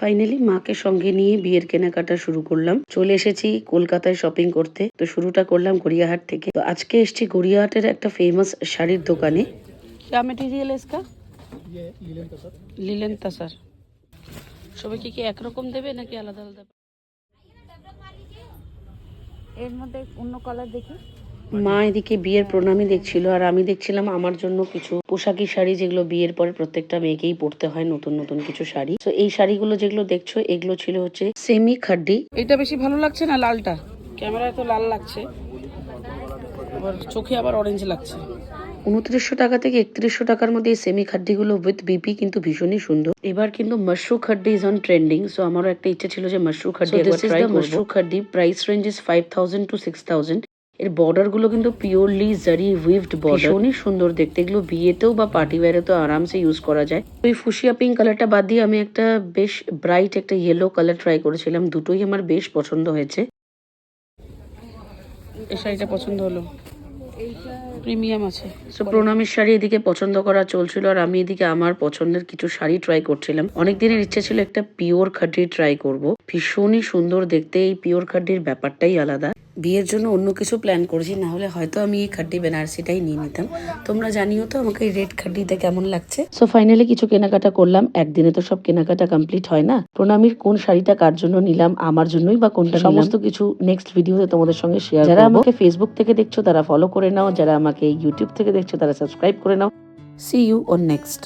Finally মাকে সঙ্গে নিয়ে বিয়ের কেনাকাটা শুরু করলাম। চলে এসেছি কলকাতায় শপিং করতে। তো শুরুটা করলাম গড়িয়াহাট থেকে। তো আজকে এসেছি গড়িয়াহাটের একটা ফেমাস শাড়ির দোকানে। क्या मटेरियल है इसका? ये लीलन का सर। লিলেন তাসার। সবাইকে কি একরকম দেবে নাকি আলাদা আলাদা? এর মধ্যে অন্য কালার দেখি। মা এদিকে বিয়ের প্রণামী দেখছিল আর আমি দেখছিলাম আমার জন্য কিছু পোশাকি শাড়ি, যেগুলো বিয়ের পরে প্রত্যেকটা মেয়েকেই পরতে হয়, নতুন নতুন কিছু শাড়ি। তো এই শাড়িগুলো যেগুলো দেখছো এগুলো ছিল হচ্ছে সেমি খাড্ডি। এটা বেশি ভালো লাগছে না লালটা? ক্যামেরায় তো লাল লাগছে, আবার চোখে আবার অরেঞ্জ লাগছে। 2900 টাকা থেকে 3100 টাকার মধ্যে এই সেমি খাড্ডিগুলো উইথ বিপি কিন্তু ভীষণই সুন্দর। এবার কিন্তু Mashru খাড্ডি is on trending. So আমারও একটা ইচ্ছে ছিল যে মাশরু খাড্ডি একবার ট্রাই করব। Mashru খাড্ডি price range is 5000 to 6000। এর বর্ডার গুলো কিন্তু পিওরলি জারি উইভড বর্ডার, ভীষণই সুন্দর দেখতে। এগুলো বিয়েতেও বা পার্টি ওয়্যারেতেও আরামসে ইউজ করা যায়। ওই ফুশিয়া পিঙ্ক কালারটা বাদ দিয়ে আমি একটা বেশ ব্রাইট একটা ইয়েলো কালার ট্রাই করেছিলাম। দুটোই আমার বেশ পছন্দ হয়েছে। এই শাড়িটা পছন্দ হলো, প্রিমিয়াম আছে। সো প্রণামীর শাড়ি এদিকে পছন্দ করা চলছিল আর আমি এদিকে আমার পছন্দের কিছু শাড়ি ট্রাই করছিলাম। অনেক দিনের ইচ্ছে ছিল একটা পিওর খাড্ডি ট্রাই করব। ভীষণই সুন্দর দেখতে, এই পিওর খাড্ডির ব্যাপারটাই আলাদা। বিয়ের জন্য অন্য কিছু প্ল্যান করেছি, না হলে হয়তো আমি এই খাড্ডি বেনারসিটাই নিয়ে নিতাম। তোমরা জানিও তো আমাকে এই রেড খাড্ডিতে কেমন লাগছে। সো ফাইনালি কিছু কেনাকাটা করলাম। একদিনে তো সব কেনাকাটা কমপ্লিট হয় না। প্রণামীর কোন শাড়িটা কার জন্য নিলাম, আমার জন্যই বা কোনটা, সমস্ত কিছু নেক্সট ভিডিওতে তোমাদের সঙ্গে শেয়ার করব। যারা আমাকে ফেসবুক থেকে দেখছো তারা ফলো করে নাও, যারা আমাকে ইউটিউব থেকে দেখছো তারা সাবস্ক্রাইব করে নাও। See you on next.